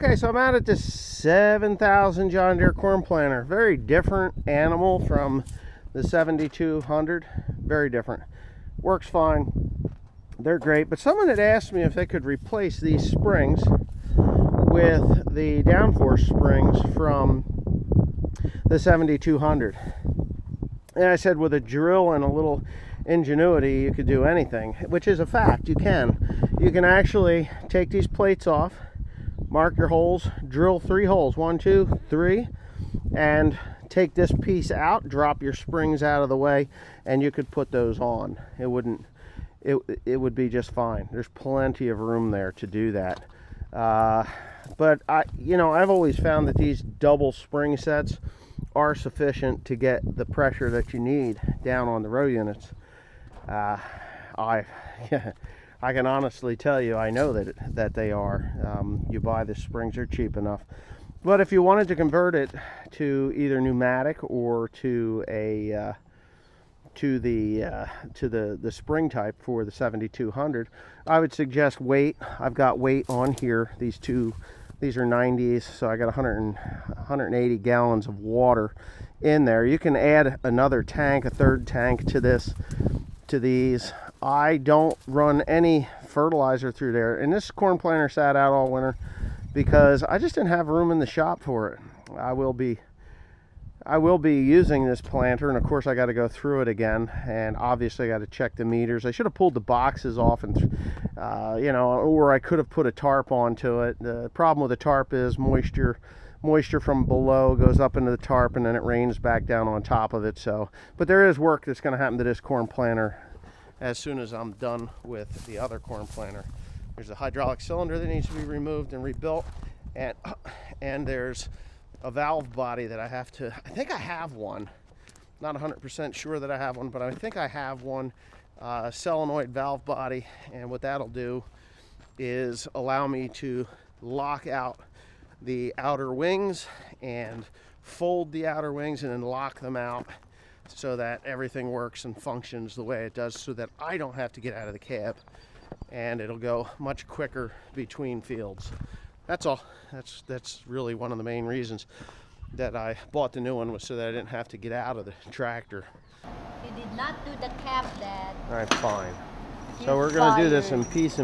Okay, so I'm out at this 7000 John Deere corn planter. Very different animal from the 7200. Very different. Works fine. They're great. But someone had asked me if they could replace these springs with the downforce springs from the 7200. And I said with a drill and a little ingenuity you could do anything, which is a fact. You can actually take these plates off, mark your holes, drill 3 holes, 1, 2, 3, and take this piece out, drop your springs out of the way, and you could put those on. It would be just fine. There's plenty of room there to do that. But I've always found that these double spring sets are sufficient to get the pressure that you need down on the row units. I can honestly tell you, I know that they are. You buy the springs, are cheap enough. But if you wanted to convert it to either pneumatic or to the spring type for the 7200, I would suggest weight. I've got weight on here. These are 90s, so I got 180 gallons of water in there. You can add another tank, a third tank to these. I don't run any fertilizer through there, and this corn planter sat out all winter because I just didn't have room in the shop for it. I will be using this planter, and of course I got to go through it again, and obviously I got to check the meters. I should have pulled the boxes off and or I could have put a tarp onto it. The problem with the tarp is moisture from below goes up into the tarp and then it rains back down on top of it. But there is work that's going to happen to this corn planter as soon as I'm done with the other corn planter. There's a hydraulic cylinder that needs to be removed and rebuilt, and there's a valve body that I think I have one. Not 100% sure that I have one, but I think I have one, solenoid valve body, and what that'll do is allow me to lock out the outer wings and fold the outer wings and then lock them out so that everything works and functions the way it does, so that I don't have to get out of the cab, and it'll go much quicker between fields. That's all. That's really one of the main reasons that I bought the new one, was so that I didn't have to get out of the tractor. You did not do the cab, Dad. All right, fine. So we're going to do this in piece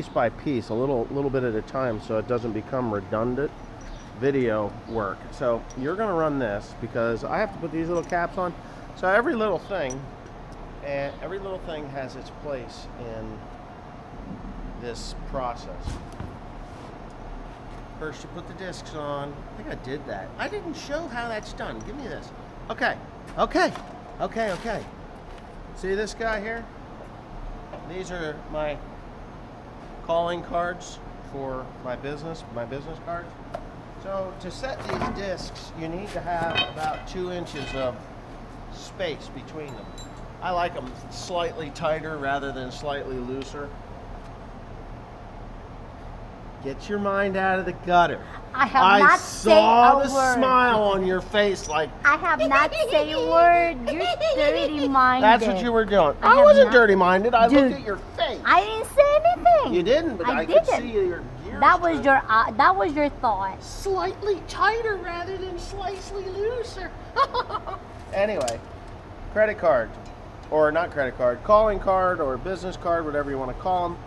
by piece, a little bit at a time, so it doesn't become redundant video work. So you're going to run this because I have to put these little caps on. So every little thing has its place in this process. First you put the discs on. I think I did that. I didn't show how that's done. Give me this. Okay. See this guy here? These are my calling cards for my business cards. So to set these discs, you need to have about 2 inches of space between them. I like them slightly tighter rather than slightly looser. Get your mind out of the gutter. I saw the smile on your face, like I have not said a word. You're dirty-minded. that's what you were doing. I wasn't dirty-minded. I looked at your face. I didn't say anything. You didn't, but I could see your gears. That was your thought. Slightly tighter rather than slightly looser. Anyway, credit card, or not credit card, calling card or business card, whatever you want to call them.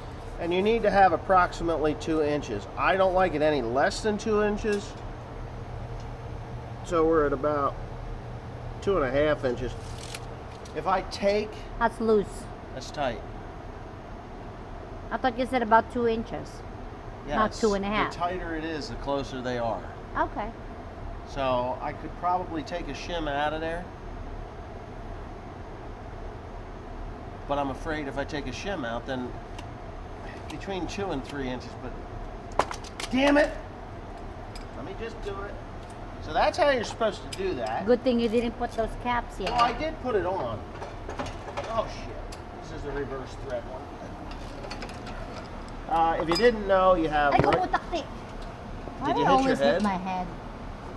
And you need to have approximately 2 inches. I don't like it any less than 2 inches. So we're at about 2.5 inches. If I take... That's loose. That's tight. I thought you said about 2 inches. Yes, not 2.5. The tighter it is, the closer they are. Okay. So I could probably take a shim out of there. But I'm afraid if I take a shim out, then between 2 and 3 inches, but damn it! Let me just do it. So that's how you're supposed to do that. Good thing you didn't put those caps yet. Oh, I did put it on. Oh shit! This is the reverse thread one. If you didn't know, you have. Ay, kumutakti. Did you hit Why your always head? hit my head?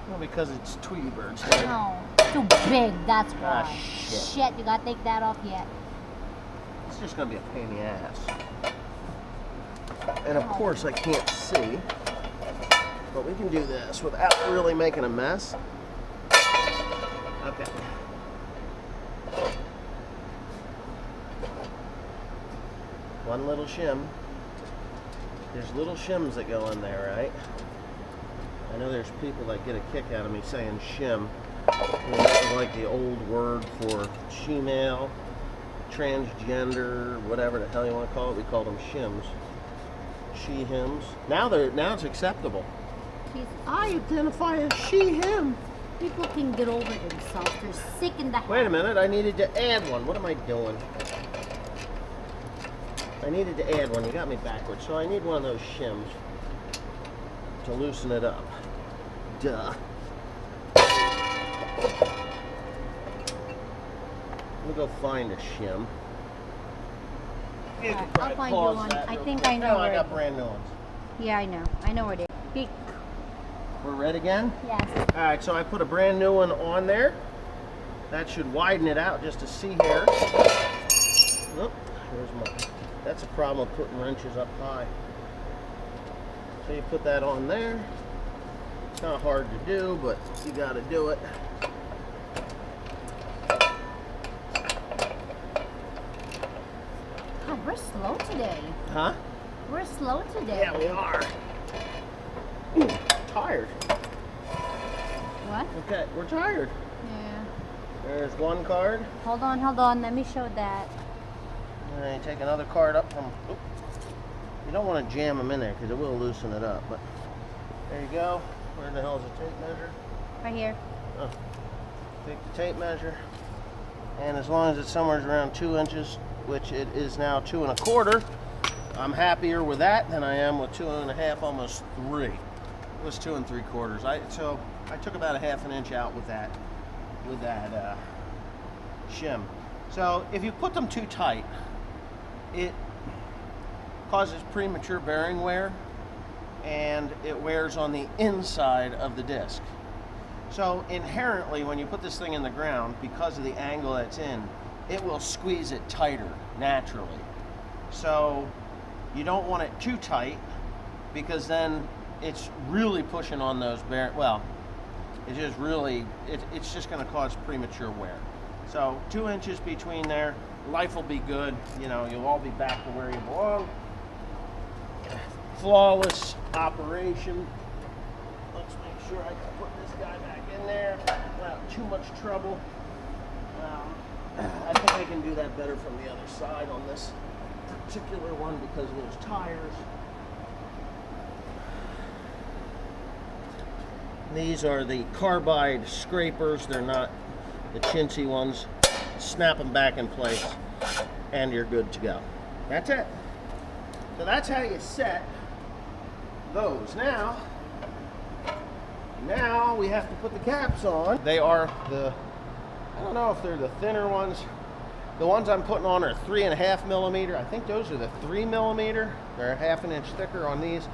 Well, because it's Tweety Bird's head. No, too big. That's why. Ah, shit. Shit, you gotta take that off yet. It's just gonna be a pain in the ass. And of course, I can't see. but we can do this without really making a mess. Okay. One little shim. There's little shims that go in there, right? I know there's people that get a kick out of me saying shim. Like the old word for she-male, transgender, whatever the hell you want to call it. We call them shims. She-hims. Now it's acceptable. Please, I identify as she-him. people can get over themselves. They're sick in the head. Wait a minute, I needed to add one. What am I doing? I needed to add one. You got me backwards. So I need one of those shims to loosen it up. Duh. Let me go find a shim. You could probably I'll find you pause one. that I real think quick. I know No, I where got it- brand new ones. Yeah, I know. I know where they are. Big. We're red again? Yes. All right, so I put a brand new one on there. That should widen it out just to see here. Oop, here's my. That's a problem with putting wrenches up high. So you put that on there. It's not hard to do, but you got to do it. God, we're slow today. Huh? We're slow today. Yeah, we are. Ooh, tired. What? Okay, we're tired. Yeah. There's one card. Hold on. Let me show that. And then you take another card up from. Oop. You don't want to jam them in there because it will loosen it up. But there you go. Where the hell is the tape measure? Right here. Oh. Take the tape measure, and as long as it's somewhere around 2 inches, which it is now 2 1/4, I'm happier with that than I am with 2 1/2, almost 3. It was 2 3/4. So I took about a 1/2 inch out with that shim. So if you put them too tight, it causes premature bearing wear, and it wears on the inside of the disc. So inherently, when you put this thing in the ground, because of the angle it's in, it will squeeze it tighter naturally. So you don't want it too tight, because then it's really pushing on those bearings. Well, it's just really, it's just going to cause premature wear. So 2 inches between there, life will be good. You know, you'll all be back to where you belong. Flawless operation. Let's make sure I can put this guy back in there without too much trouble. I think I can do that better from the other side on this particular one because of those tires. These are the carbide scrapers. They're not the chintzy ones. Snap them back in place and you're good to go. That's it. So that's how you set those. Now we have to put the caps on. They are I don't know if they're the thinner ones. The ones I'm putting on are 3.5 millimeter. I think those are the 3 millimeter. They're 1/2 inch thicker on these.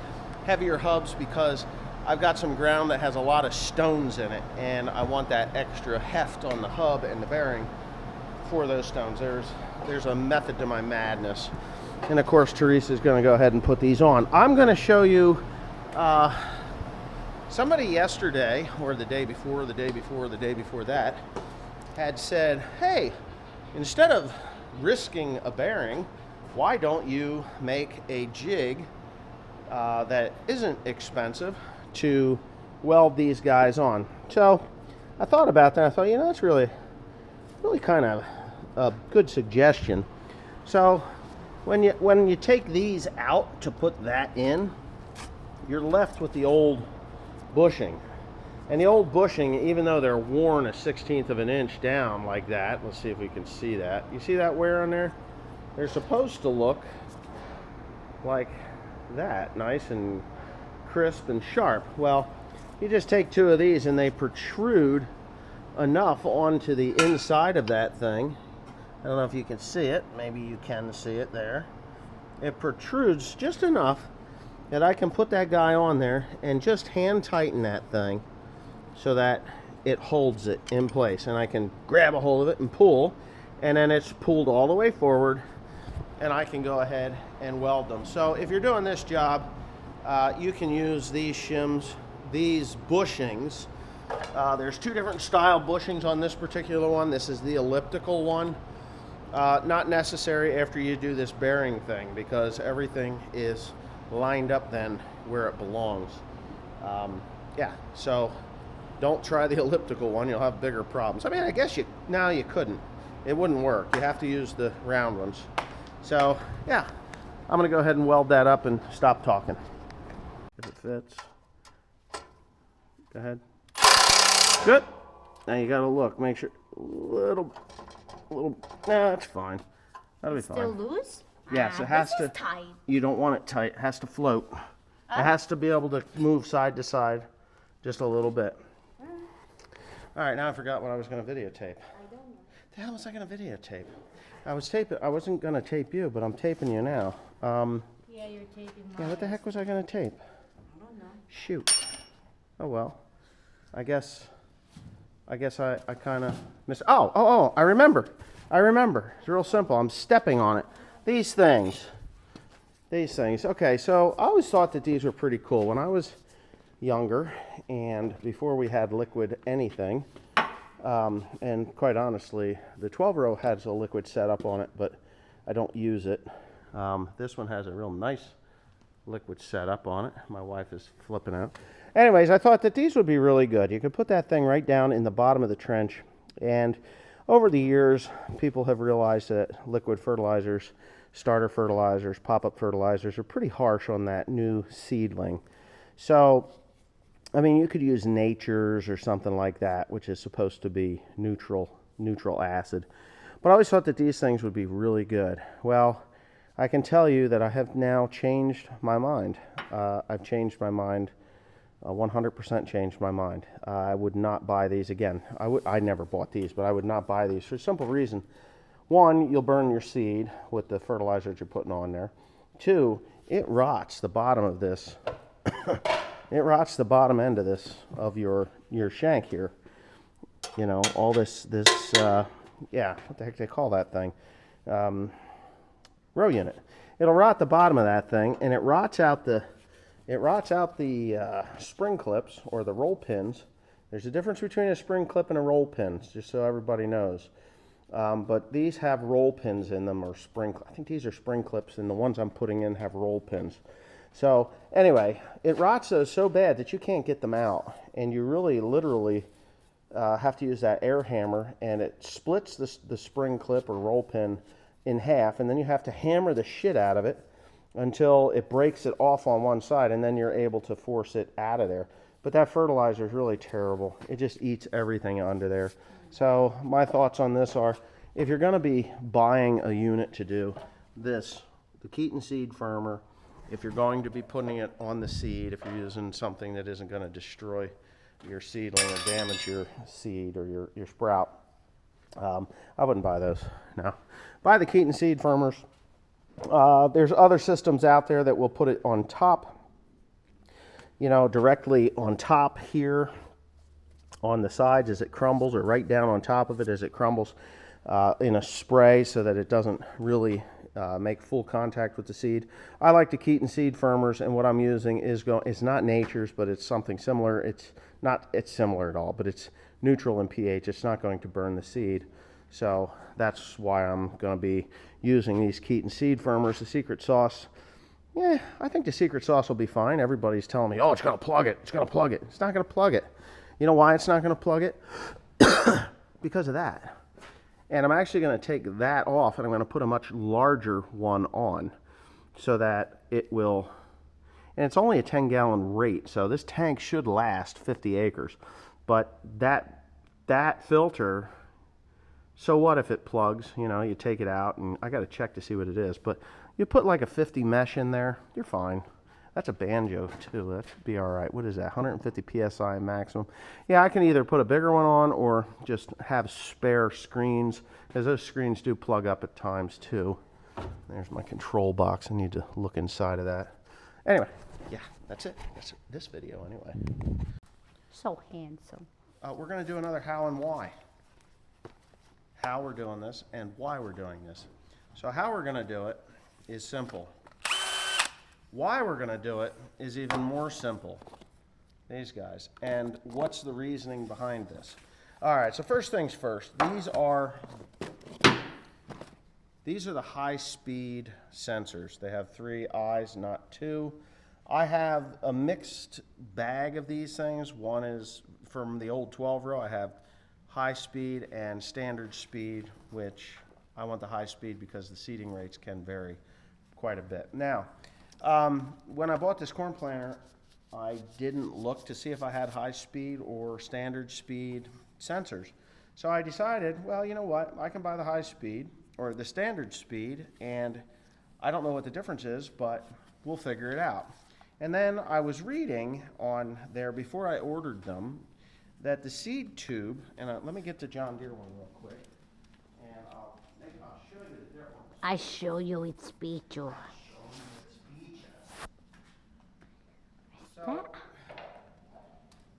Heavier hubs because I've got some ground that has a lot of stones in it, and I want that extra heft on the hub and the bearing for those stones. There's a method to my madness. And of course, Teresa's going to go ahead and put these on. I'm going to show you somebody yesterday, or the day before that, had said, hey, instead of risking a bearing, why don't you make a jig that isn't expensive to weld these guys on? So I thought about that. I thought, you know, that's really kind of a good suggestion. So when you take these out to put that in, you're left with the old bushing. And the old bushing, even though they're worn 1/16 of an inch down like that, let's see if we can see that. You see that wear on there? They're supposed to look like that, nice and crisp and sharp. Well, you just take 2 of these and they protrude enough onto the inside of that thing. I don't know if you can see it. Maybe you can see it there. It protrudes just enough that I can put that guy on there and just hand tighten that thing so that it holds it in place, and I can grab a hold of it and pull, and then it's pulled all the way forward, and I can go ahead and weld them. So if you're doing this job, you can use these shims these bushings. There's two different style bushings on this particular one. This is the elliptical one. Not necessary after you do this bearing thing because everything is lined up then where it belongs. Yeah, so don't try the elliptical one. You'll have bigger problems. I mean, I guess you couldn't. It wouldn't work. You have to use the round ones. So, yeah, I'm going to go ahead and weld that up and stop talking. If it fits. Go ahead. Good. Now you got to look. Make sure. Little. Nah, that's fine. That'll be fine. Still loose? Yes, it has this to. Is tight. You don't want it tight. It has to float. It has to be able to move side to side just a little bit. All right, now I forgot what I was going to videotape. I don't know. The hell was I going to videotape? I wasn't going to tape you, but I'm taping you now. Yeah, you're taping mine. Yeah, what the heck was I going to tape? I don't know. Shoot. Oh well. I guess I kind of missed. Oh, I remember. It's real simple. I'm stepping on it. These things. Okay, so I always thought that these were pretty cool. When I was younger and before we had liquid anything, and quite honestly, the 12-row has a liquid setup on it, but I don't use it. This one has a real nice liquid setup on it. My wife is flipping out. Anyways, I thought that these would be really good. You could put that thing right down in the bottom of the trench, and over the years, people have realized that liquid fertilizers, starter fertilizers, pop-up fertilizers are pretty harsh on that new seedling. So, I mean, you could use Nature's or something like that, which is supposed to be neutral acid. But I always thought that these things would be really good. Well, I can tell you that I have now changed my mind. I've changed my mind, 100% changed my mind. I would not buy these again. I never bought these, but I would not buy these for a simple reason. One, you'll burn your seed with the fertilizer that you're putting on there. Two, it rots the bottom of this. It rots the bottom end of this, of your shank here. You know, all this yeah, what the heck do they call that thing? Row unit. It'll rot the bottom of that thing, and it rots out the spring clips or the roll pins. There's a difference between a spring clip and a roll pin, just so everybody knows. But these have roll pins in them, or I think these are spring clips, and the ones I'm putting in have roll pins. So anyway, it rots those so bad that you can't get them out, and you really literally have to use that air hammer, and it splits the spring clip or roll pin in half, and then you have to hammer the shit out of it until it breaks it off on one side, and then you're able to force it out of there. But that fertilizer is really terrible. It just eats everything under there. So my thoughts on this are, if you're going to be buying a unit to do this, the Keaton Seed Firmer, if you're going to be putting it on the seed, if you're using something that isn't going to destroy your seedling or damage your seed or your sprout, I wouldn't buy those. No. Buy the Keaton Seed Firmers. There's other systems out there that will put it on top, you know, directly on top here on the sides as it crumbles, or right down on top of it as it crumbles in a spray so that it doesn't really make full contact with the seed. I like the Keaton Seed Firmers, and what I'm using is it's not Nature's, but it's something similar. It's similar at all, but it's neutral in pH. It's not going to burn the seed. So that's why I'm going to be using these Keaton Seed Firmers. The secret sauce, yeah, I think the secret sauce will be fine. Everybody's telling me, oh, it's going to plug it. It's going to plug it. It's not going to plug it. You know why it's not going to plug it? Because of that. And I'm actually going to take that off, and I'm going to put a much larger one on so that it will, and it's only a 10-gallon rate, so this tank should last 50 acres. But that filter, so what if it plugs? You know, you take it out, and I got to check to see what it is. But you put like a 50 mesh in there, you're fine. That's a banjo too. That should be all right. What is that? 150 psi maximum. Yeah, I can either put a bigger one on or just have spare screens, because those screens do plug up at times too. There's my control box. I need to look inside of that. Anyway, yeah, that's it. That's this video anyway. So handsome. We're going to do another how and why. How we're doing this and why we're doing this. So how we're going to do it is simple. Why we're going to do it is even more simple. These guys. And what's the reasoning behind this? All right, so first things first. These are the high-speed sensors. They have 3 eyes, not 2. I have a mixed bag of these things. One is from the old 12 row. I have high speed and standard speed, which I want the high speed because the seeding rates can vary quite a bit. Now, when I bought this corn planter, I didn't look to see if I had high speed or standard speed sensors. So I decided, well, you know what? I can buy the high speed or the standard speed, and I don't know what the difference is, but we'll figure it out. And then I was reading on there before I ordered them that the seed tube, and let me get the John Deere one real quick, and I'll show you the difference. I show you its picture. So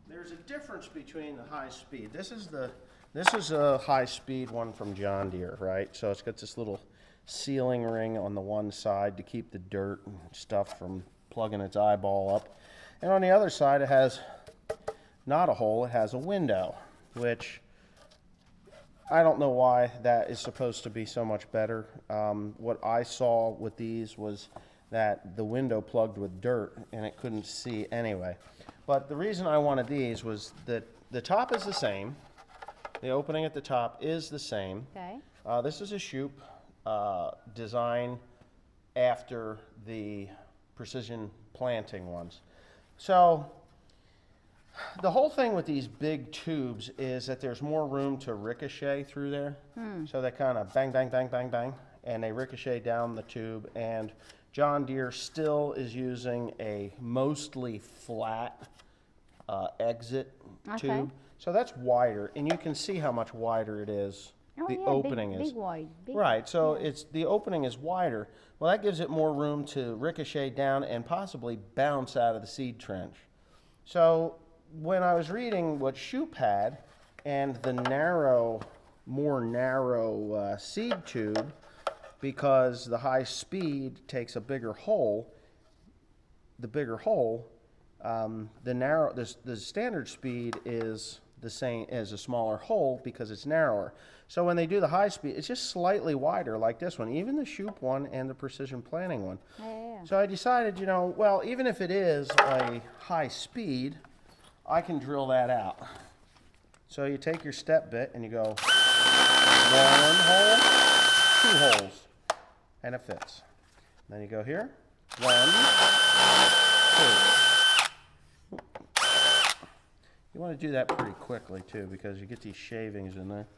there's a difference between the high speed. This is a high speed one from John Deere, right? So it's got this little sealing ring on the one side to keep the dirt and stuff from plugging its eyeball up. And on the other side it has not a hole, it has a window, which I don't know why that is supposed to be so much better. What I saw with these was that the window plugged with dirt and it couldn't see anyway. But the reason I wanted these was that the top is the same. The opening at the top is the same. Okay. This is a Shoop design after the precision planting ones. So the whole thing with these big tubes is that there's more room to ricochet through there. So they kind of bang, bang, bang, bang, bang, and they ricochet down the tube. And John Deere still is using a mostly flat exit tube. So that's wider, and you can see how much wider it is. The opening is big wide. Big, right. So it's the opening is wider. Well, that gives it more room to ricochet down and possibly bounce out of the seed trench. So when I was reading what Shoop had and the more narrow seed tube, because the high speed takes a bigger hole, the standard speed is the same as a smaller hole because it's narrower. So when they do the high speed, it's just slightly wider like this one, even the Shoop one and the precision planting one. Yeah. So I decided, well, even if it is a high speed, I can drill that out. So you take your step bit and you go 1 hole, 2 holes, and it fits. Then you go here, 1, 2. You want to do that pretty quickly too because you get these shavings in there.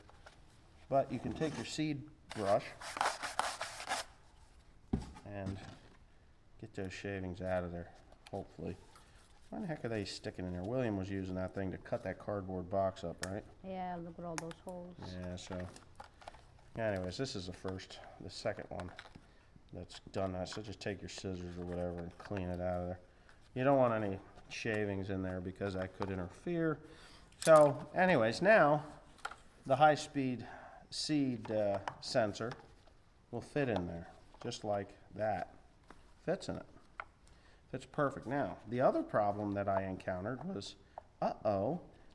But you can take your seed brush and get those shavings out of there, hopefully. Why the heck are they sticking in there? William was using that thing to cut that cardboard box up, right? Yeah, look at all those holes. Yeah, so anyways, this is the second one that's done that. So just take your scissors or whatever and clean it out of there. You don't want any shavings in there because that could interfere. So anyways, now the high-speed seed sensor will fit in there just like that. Fits in it. Fits perfect. Now the other problem that I encountered was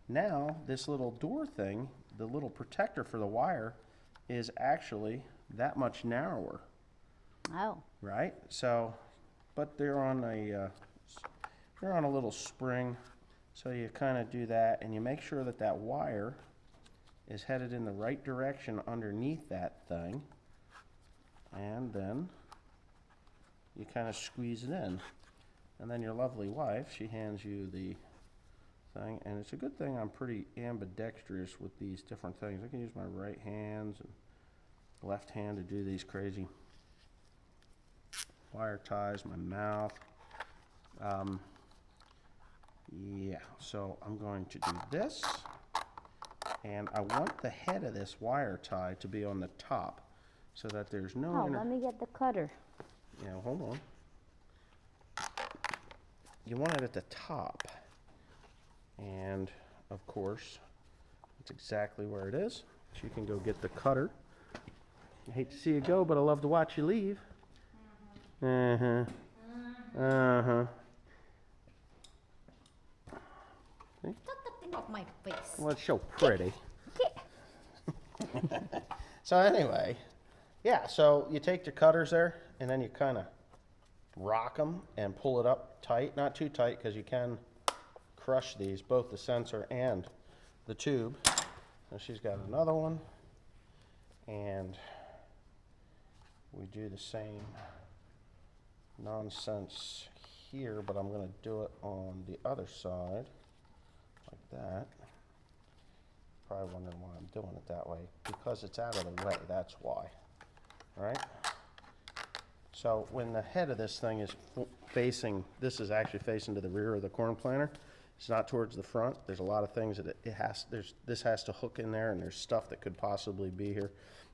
now this little door thing, the little protector for the wire, is actually that much narrower. Oh. Right? So but they're on a little spring, so you kind of do that and you make sure that that wire is headed in the right direction underneath that thing, and then you kind of squeeze it in, and then your lovely wife, she hands you the thing. And it's a good thing I'm pretty ambidextrous with these different things. I can use my right hands and left hand to do these crazy wire ties, my mouth. Yeah, so I'm going to do this, and I want the head of this wire tie to be on the top so that there's no let me get the cutter. Yeah, hold on. You want it at the top, and of course that's exactly where it is. So you can go get the cutter. I hate to see you go, but I love to watch you leave. Take that thing off my face. Well, it's so pretty. So anyway, yeah, so you take the cutters there, and then you kind of rock them and pull it up tight. Not too tight, because you can crush these, both the sensor and the tube. So she's got another one, and we do the same nonsense here, but I'm going to do it on the other side, like that. Probably wondering why I'm doing it that way, because it's out of the way, that's why. Right? So when the head of this thing is facing, this is actually facing to the rear of the corn planter. It's not towards the front. There's a lot of things that this has to hook in there, and there's stuff that could possibly be here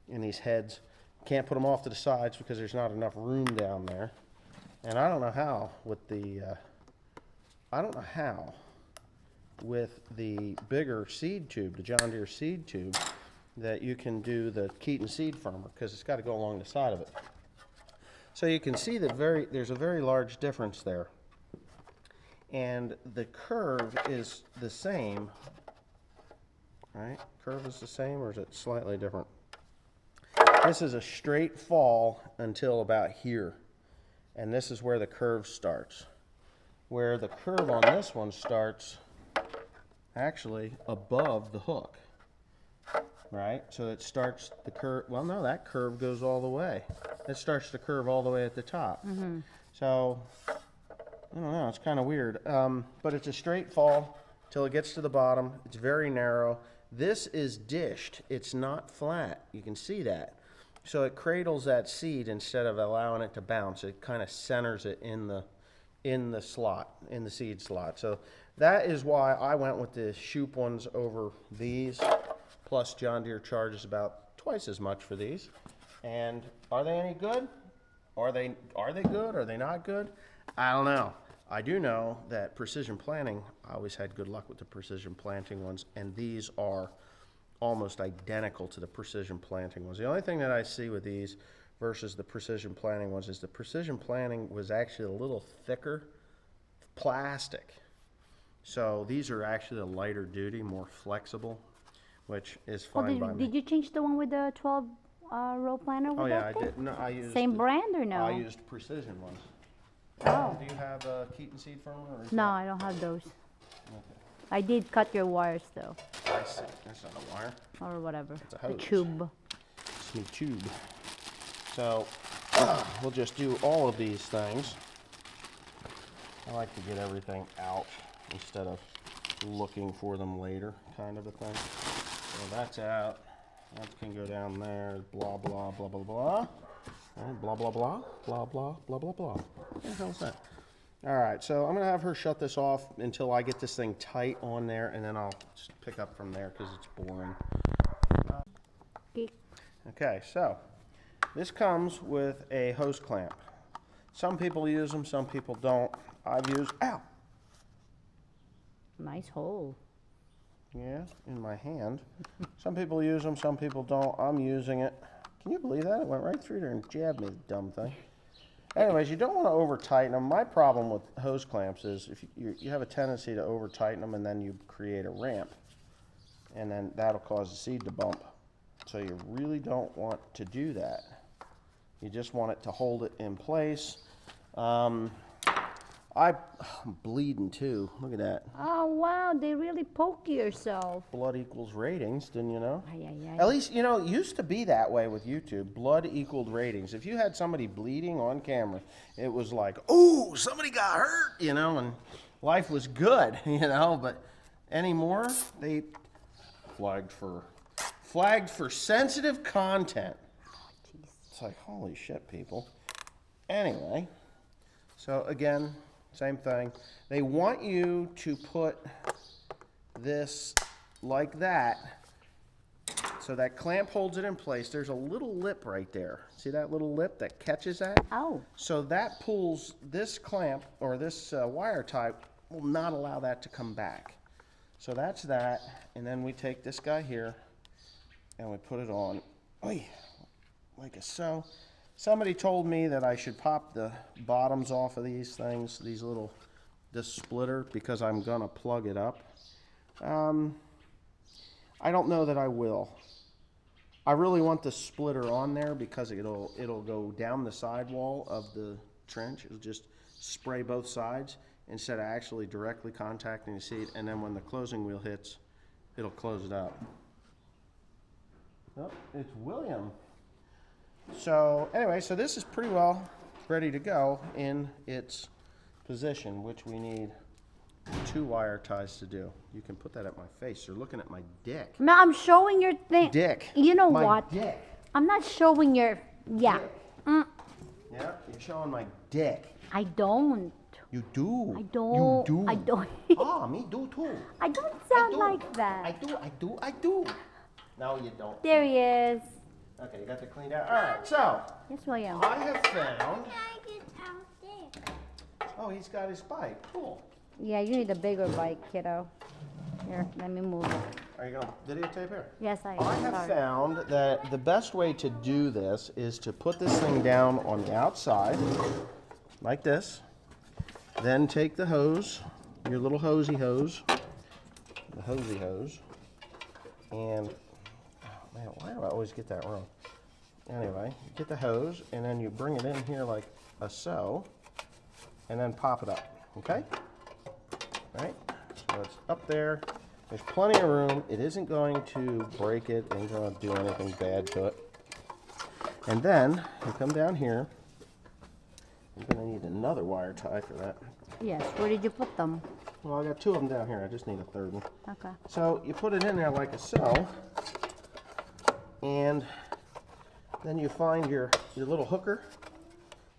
in these heads. Can't put them off to the sides because there's not enough room down there. And I don't know how with the, bigger seed tube, the John Deere seed tube, that you can do the Keaton seed firmer, because it's got to go along the side of it. So you can see that there's a very large difference there. And the curve is the same, right? Curve is the same, or is it slightly different? This is a straight fall until about here. And this is where the curve starts. Where the curve on this one starts actually above the hook, right? So it starts the curve, well, no, that curve goes all the way. It starts to curve all the way at the top. So, I don't know, it's kind of weird. But it's a straight fall till it gets to the bottom. It's very narrow. This is dished. It's not flat. You can see that. So it cradles that seed instead of allowing it to bounce. It kind of centers it in the slot, in the seed slot. So that is why I went with the Shoop ones over these. Plus John Deere charges about twice as much for these. And are they any good? Are they good? Are they not good? I don't know. I do know that Precision Planting, I always had good luck with the Precision Planting ones, and these are almost identical to the Precision Planting ones. The only thing that I see with these versus the Precision Planting ones is the Precision Planting was actually a little thicker plastic. So these are actually a lighter duty, more flexible, which is fine by me. Did you change the one with the 12 row planter? Oh yeah, I did. No, I used same brand or no? I used Precision ones. Oh. Do you have a Keaton seed firmer? Or is No, that- I don't have those. Okay. I did cut your wires though, I see. That's not a wire. or whatever. a The hose. tube. It's new tube. So we'll just do all of these things. I like to get everything out instead of looking for them later, kind of a thing. So that's out. That can go down there. Blah blah blah blah blah. Blah blah blah blah blah blah blah blah. What the hell's that? All right, so I'm gonna have her shut this off until I get this thing tight on there, and then I'll just pick up from there because it's boring. Okay. Okay, so this comes with a hose clamp. Some people use them, some people don't. I've used, ow, Nice hole. yeah, in my hand. Some people use them, some people don't. I'm using it. Can you believe that? It went right through there and jabbed me, the dumb thing. Anyways, you don't want to over tighten them. My problem with hose clamps is if you have a tendency to over tighten them, and then you create a ramp, and then that'll cause the seed to bump. So you really don't want to do that. You just want it to hold it in place. I'm bleeding too. Look at that. Oh wow, they really poke yourself. Blood equals ratings, didn't you know? Ay, ay, ay. At least, you know, it used to be that way with YouTube. Blood equaled ratings. If you had somebody bleeding on camera, it was like, ooh, somebody got hurt, you know, and life was good, you know. But anymore, they flagged for sensitive content. It's like, holy shit, people. Anyway, so again, same thing. They want you to put this like that, so that clamp holds it in place. There's a little lip right there. See that little lip that catches that? Oh. So that pulls this clamp, or this wire type will not allow that to come back. So that's that, and then we take this guy here and we put it on, oy, like so. Somebody told me that I should pop the bottoms off of these things, this splitter, because I'm gonna plug it up. I don't know that I will. I really want the splitter on there because it'll go down the sidewall of the trench. It'll just spray both sides instead of actually directly contacting the seat, and then when the closing wheel hits, it'll close it up. Oh, it's William. So anyway, so this is pretty well ready to go in its position, which we need 2 wire ties to do. You can put that at my face. You're looking at my dick. No, I'm showing your thing. Dick. You know My what? Dick. I'm not showing your. Yeah. Dick. Mm, Yeah, you're showing my dick. I don't. You do. I don't. You do. I don't. Ah, me do too. I don't I sound do. like that. I do. No, you don't. There he is. Okay, you got that cleaned out. All right, so Yes, William. I have found. Oh, he's got his bike. Cool. Yeah, you need a bigger bike, kiddo. Here, let me move it. Are you gonna videotape here? Yes, I I am. have Sorry. found that the best way to do this is to put this thing down on the outside, like this. Then take the hose, your little hosey hose, the hosey hose, and oh man, why do I always get that wrong? Anyway, you get the hose, and then you bring it in here like a so, and then pop it up. Okay? Right? So it's up there. There's plenty of room. It isn't going to break it. It ain't going to do anything bad to it. And then you come down here. I'm going to need another wire tie for that. Yes, where did you put them? Well, I got 2 of them down here. I just need a third one. Okay. So you put it in there like a so. And then you find your little hooker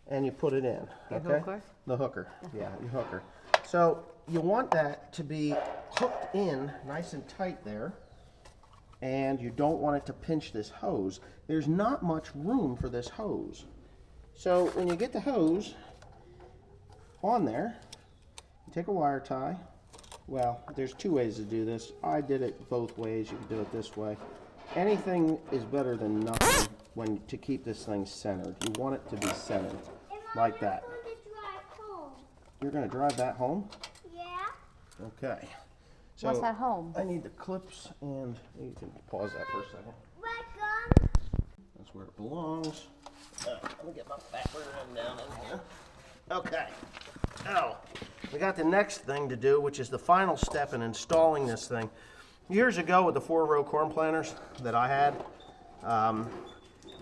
and you put it in. Your Okay? hooker? The hooker. Yeah, your hooker. So you want that to be hooked in nice and tight there, and you don't want it to pinch this hose. There's not much room for this hose. So when you get the hose on there, you take a wire tie. Well, there's 2 ways to do this. I did it both ways. You can do it this way. Anything is better than nothing to keep this thing centered. You want it to be centered like that. You're going to drive that home? Yeah. Okay. So What's at home? I need the clips, and you can pause that for a second. Welcome. That's where it belongs. Let me get my fat rear end down in here. Okay. Now, we got the next thing to do, which is the final step in installing this thing. Years ago with the 4-row corn planters that I had,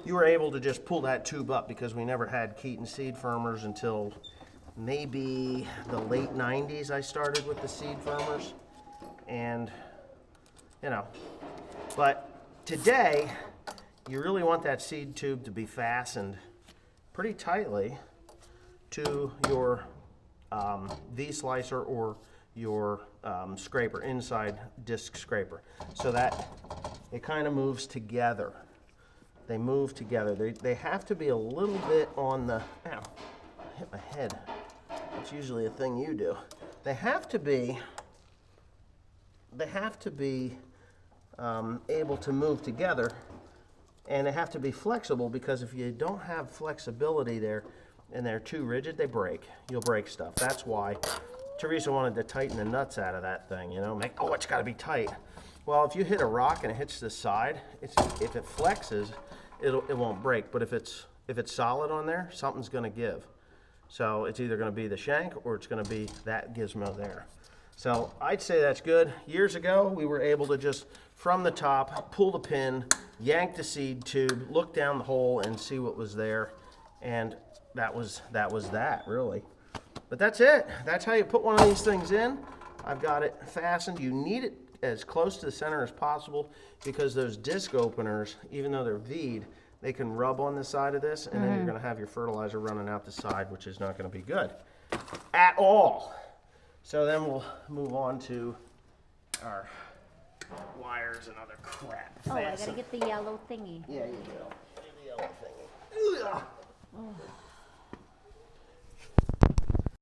you were able to just pull that tube up because we never had Keaton seed firmers until maybe the late 90s. I started with the seed firmers, and but today you really want that seed tube to be fastened pretty tightly to your V-slicer or your scraper, inside disc scraper, so that it kind of moves together. They move together. They have to be a little bit on the, ow, I hit my head. That's usually a thing you do. They have to be able to move together, and they have to be flexible, because if you don't have flexibility there and they're too rigid, they break. You'll break stuff. That's why Teresa wanted to tighten the nuts out of that thing, it's got to be tight. Well, if you hit a rock and it hits the side, if it flexes, it won't break. But if it's solid on there, something's going to give. So it's either going to be the shank or it's going to be that gizmo there. So I'd say that's good. Years ago, we were able to just, from the top, pull the pin, yank the seed tube, look down the hole and see what was there. And that was that, really. But that's it. That's how you put one of these things in. I've got it fastened. You need it as close to the center as possible, because those disc openers, even though they're V'd, they can rub on the side of this, and then you're going to have your fertilizer running out the side, which is not going to be good at all. So then we'll move on to our wires and other crap. Oh, I gotta get the yellow thingy. Yeah, you will. The yellow thingy. Ugh.